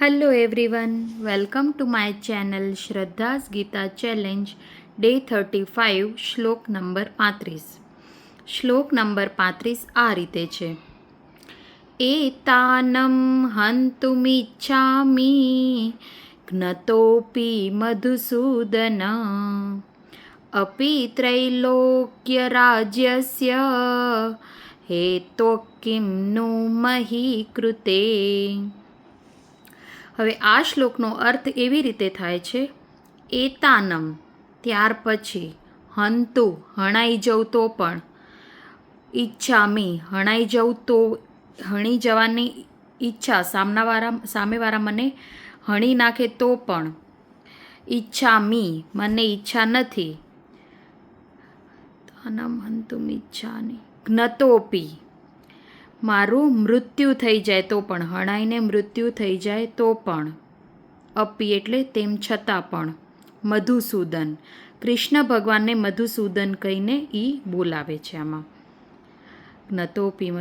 Hello everyone, welcome to my channel Shraddha's Gita Challenge Day 35 શ્લોક number 35. શ્લોક number 35 આ રીતે છે. એતાનમ હંતુમિચ્છામિ જ્ઞતોપી મધુસૂદન અપી ત્રૈલોક્ય રાજ્યસ્ય હેતો કિમ नु મહી કૃતે. હવે આ શ્લોકનો અર્થ એવી રીતે થાય છે, એતાનમ ત્યાર પછી, હંતુ હણાઈ જવું તો પણ, ઈચ્છામી હણાઈ જવું તો, હણી જવાની ઈચ્છા, સામેવાળા મને હણી નાખે તો પણ, ઈચ્છામી મને ઈચ્છા નથી, તાનમ હંતુમ ઈચ્છાની જ્ઞતોપી મારું મૃત્યુ થઈ જાય તો પણ, હણાઈને મૃત્યુ થઈ જાય તો પણ, અપી એટલે તેમ છતાં પણ, મધુસૂદન કૃષ્ણ ભગવાનને મધુસૂદન કહીને એ બોલાવે છે. આમાં જ્ઞતોપી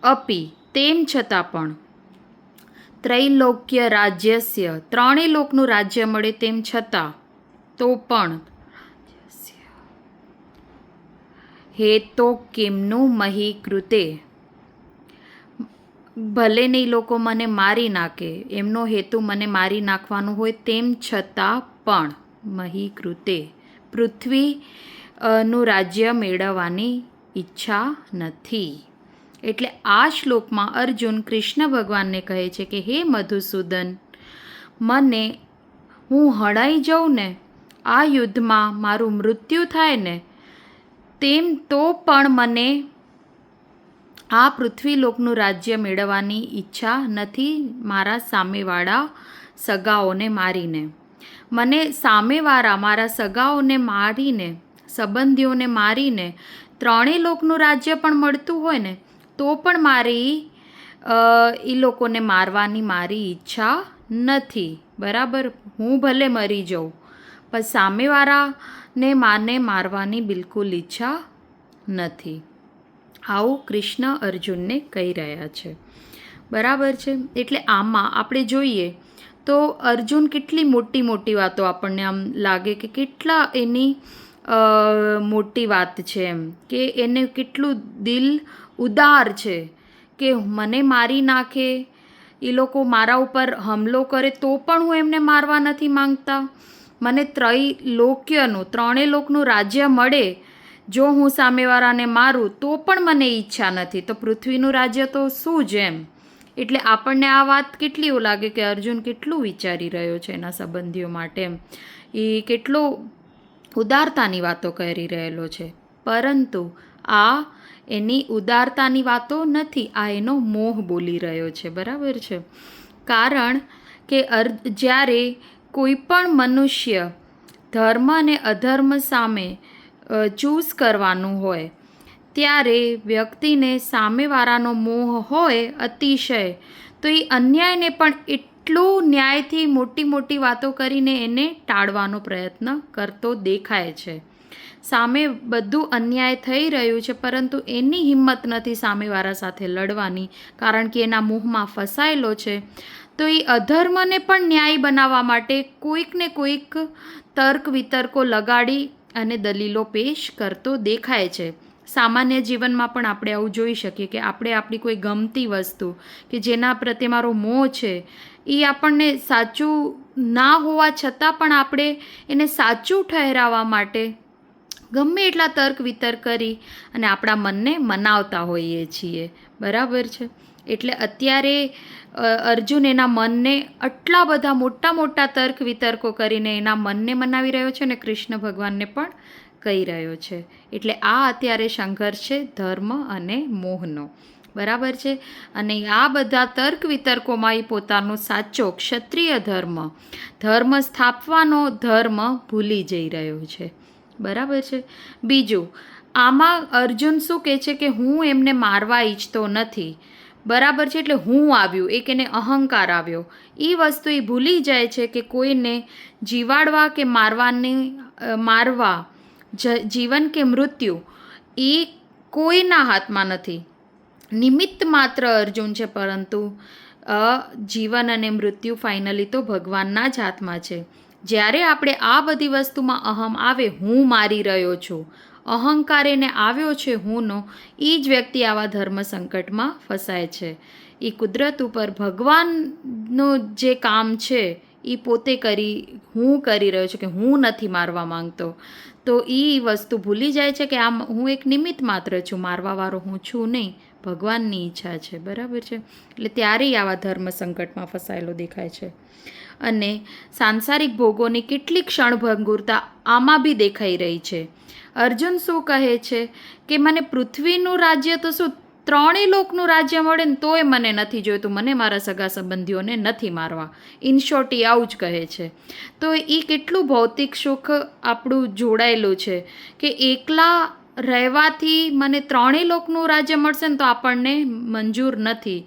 અપી તેમ છતાં પણ, ત્રૈલોક્ય રાજ્યસ્ય ત્રણેય લોકનું રાજ્ય મળે તેમ છતાં તો પણ, હેતો કિમનું મહી કૃતે ભલે નહીં લોકો મને મારી નાખે, એમનો હેતુ મને મારી નાખવાનો હોય તેમ છતાં પણ, મહી કૃતે પૃથ્વી નું રાજ્ય મેળવવાની ઈચ્છા નથી. એટલે આ શ્લોકમાં અર્જુન કૃષ્ણ ભગવાનને કહે છે કે હે મધુસૂદન, મને હું હણાઈ જાઉં ને, આ યુદ્ધમાં મારું મૃત્યુ થાય ને, તેમ તો પણ મને આ પૃથ્વીલોકનું રાજ્ય મેળવવાની ઈચ્છા નથી. મારા સામેવાળા સગાઓને મારીને, મને સામેવાળા મારા સગાઓને મારીને, સંબંધીઓને મારીને ત્રણેય લોકનું રાજ્ય પણ મળતું હોય ને તો પણ મારી એ લોકોને મારવાની મારી ઈચ્છા નથી. બરાબર, હું ભલે મરી જાઉં પણ સામેવાળાને માને મારવાની બિલકુલ ઈચ્છા નથી. આવું કૃષ્ણ અર્જુનને કહી રહ્યા છે. બરાબર છે. એટલે આમાં આપણે જોઈએ તો અર્જુન કેટલી મોટી મોટી વાતો આપણને આમ લાગે કે કેટલા એની મોટી વાત છે, એમ કે એને કેટલું દિલ ઉદાર છે કે મને મારી નાખે, એ લોકો મારા ઉપર હમલો કરે તો પણ હું એમને મારવા નથી માંગતા. મને ત્રૈલોક્યનું ત્રણેય લોકનું રાજ્ય મળે જો હું સામેવાળાને મારું તો પણ મને ઈચ્છા નથી, તો પૃથ્વીનું રાજ્ય તો શું જ એમ. એટલે આપણને આ વાત કેટલી એવું લાગે કે અર્જુન કેટલું વિચારી રહ્યો છે એના સંબંધીઓ માટે, એમ એ કેટલો ઉદારતાની વાતો કરી રહેલો છે. પરંતુ આ એની ઉદારતાની વાતો નથી, આ એનો મોહ બોલી રહ્યો છે. બરાબર છે. કારણ કે જ્યારે કોઈ પણ મનુષ્ય ધર્મ અને અધર્મ સામે ચૂઝ કરવાનું હોય ત્યારે વ્યક્તિને સામેવાળાનો મોહ હોય અતિશય, તો એ અન્યાયને પણ એટલું ન્યાયથી મોટી મોટી વાતો કરીને એને ટાળવાનો પ્રયત્ન કરતો દેખાય છે. સામે બધું અન્યાય થઈ રહ્યું છે પરંતુ એની હિંમત નથી સામેવાળા સાથે લડવાની, કારણ કે એના મોહમાં ફસાયેલો છે. તો એ અધર્મને પણ ન્યાય બનાવવા માટે કોઈક ને કોઈક તર્ક વિતર્કો લગાડી અને દલીલો પેશ કરતો દેખાય છે. સામાન્ય જીવનમાં પણ આપણે આવું જોઈ શકીએ કે આપણે આપણી કોઈ ગમતી વસ્તુ કે જેના પ્રત્યે મારો મોહ છે એ આપણને સાચું ના હોવા છતાં પણ આપણે એને સાચું ઠહેરાવવા માટે ગમે એટલા તર્ક વિતર્ક કરી અને આપણા મનને મનાવતા હોઈએ છીએ. બરાબર છે. એટલે અત્યારે અર્જુન એના મનને આટલા બધા મોટા મોટા તર્ક વિતર્કો કરીને એના મનને મનાવી રહ્યો છે અને કૃષ્ણ ભગવાનને પણ કહી રહ્યો છે. એટલે આ અત્યારે સંઘર્ષ છે ધર્મ અને મોહનો. બરાબર છે. અને આ બધા તર્ક વિતર્કોમાં એ પોતાનો સાચો ક્ષત્રિય ધર્મ સ્થાપવાનો ધર્મ ભૂલી જઈ રહ્યો છે. બરાબર છે. બીજું, આમાં અર્જુન શું કહે છે કે હું એમને મારવા ઈચ્છતો નથી. બરાબર છે. એટલે હું આવ્યું, એક એને અહંકાર આવ્યો. એ વસ્તુ એ ભૂલી જાય છે કે કોઈને જીવાડવા કે મારવા જીવન કે મૃત્યુ એ કોઈના હાથમાં નથી. નિમિત્ત માત્ર અર્જુન છે, પરંતુ જીવન અને મૃત્યુ ફાઇનલી તો ભગવાનના જ હાથમાં છે. જ્યારે આપણે આ બધી વસ્તુમાં અહમ આવે, હું મારી રહ્યો છું, અહંકાર એને આવ્યો છે હુંનો, એ જ વ્યક્તિ આવા ધર્મ સંકટમાં ફસાય છે. એ કુદરત ઉપર ભગવાનનું જે કામ છે એ પોતે હું કરી રહ્યો છું, કે હું નથી મારવા માંગતો. તો એ વસ્તુ ભૂલી જાય છે કે આમ હું એક નિમિત્ત માત્ર છું, મારવાવાળો હું છું નહીં, ભગવાનની ઈચ્છા છે. બરાબર છે. એટલે ત્યારેય આવા ધર્મ સંકટમાં ફસાયેલો દેખાય છે. અને સાંસારિક ભોગોની કેટલીક ક્ષણભંગુરતા આમાં બી દેખાઈ રહી છે. અર્જુન શું કહે છે કે મને પૃથ્વીનું રાજ્ય તો શું, ત્રણેય લોકનું રાજ્ય મળે ને તોય મને નથી જોઈતું, મને મારા સગા સંબંધીઓને નથી મારવા. ઇન શોર્ટ એ આવું જ કહે છે. તો એ કેટલું ભૌતિક સુખ આપણું જોડાયેલું છે કે એકલા રહેવાથી મને ત્રણેય લોકનું રાજ્ય મળશે ને તો આપણને મંજૂર નથી.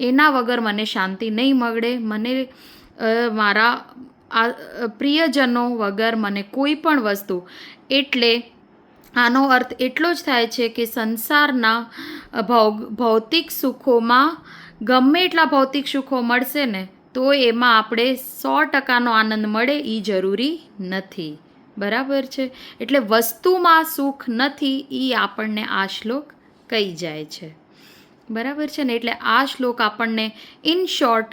એના વગર મને શાંતિ નહીં મળે. મને મારા પ્રિયજનો વગર મને કોઈ પણ વસ્તુ. એટલે આનો અર્થ એટલો જ થાય છે કે સંસારના ભૌતિક સુખોમાં ગમે એટલા ભૌતિક સુખો મળશે ને તો એમાં આપણે 100% આનંદ મળે એ જરૂરી નથી. બરાબર છે. એટલે વસ્તુમાં સુખ નથી એ આપણને આ શ્લોક કહી જાય છે. બરાબર છે ને. એટલે આ શ્લોક આપણને ઇન શોર્ટ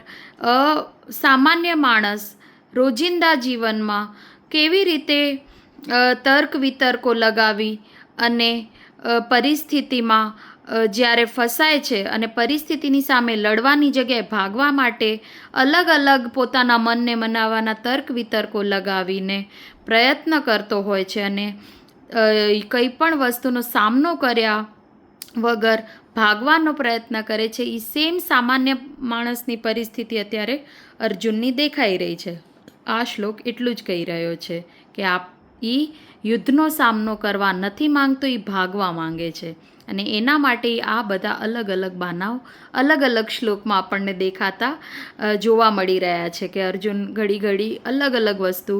સામાન્ય માણસ રોજિંદા જીવનમાં કેવી રીતે તર્ક વિતર્કો લગાવી અને પરિસ્થિતિમાં જ્યારે ફસાય છે અને પરિસ્થિતિની સામે લડવાની જગ્યાએ ભાગવા માટે અલગ અલગ પોતાના મનને મનાવવાના તર્ક વિતર્કો લગાવીને પ્રયત્ન કરતો હોય છે અને કંઈ પણ વસ્તુનો સામનો કર્યા વગર ભાગવાનો પ્રયત્ન કરે છે. એ સેમ સામાન્ય માણસની પરિસ્થિતિ અત્યારે અર્જુનની દેખાઈ રહી છે. આ શ્લોક એટલું જ કહી રહ્યો છે કે એ યુદ્ધનો સામનો કરવા નથી માંગતો, એ ભાગવા માંગે છે. અને એના માટે આ બધા અલગ અલગ બાનાઓ અલગ અલગ શ્લોકમાં આપણને દેખાતા જોવા મળી રહ્યા છે કે અર્જુન ઘડી ઘડી અલગ અલગ વસ્તુ,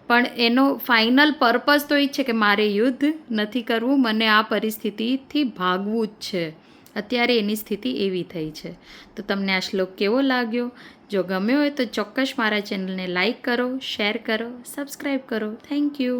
પણ એનો ફાઇનલ પર્પઝ તો એ જ છે કે મારે યુદ્ધ નથી કરવું, મને આ પરિસ્થિતિથી ભાગવું જ છે. અત્યારે એની સ્થિતિ એવી થઈ છે. તો તમને આ શ્લોક કેવો લાગ્યો? જો ગમ્યો હોય તો ચોક્કસ મારા ચેનલને લાઈક કરો, શેર કરો, સબસ્ક્રાઈબ કરો. Thank you.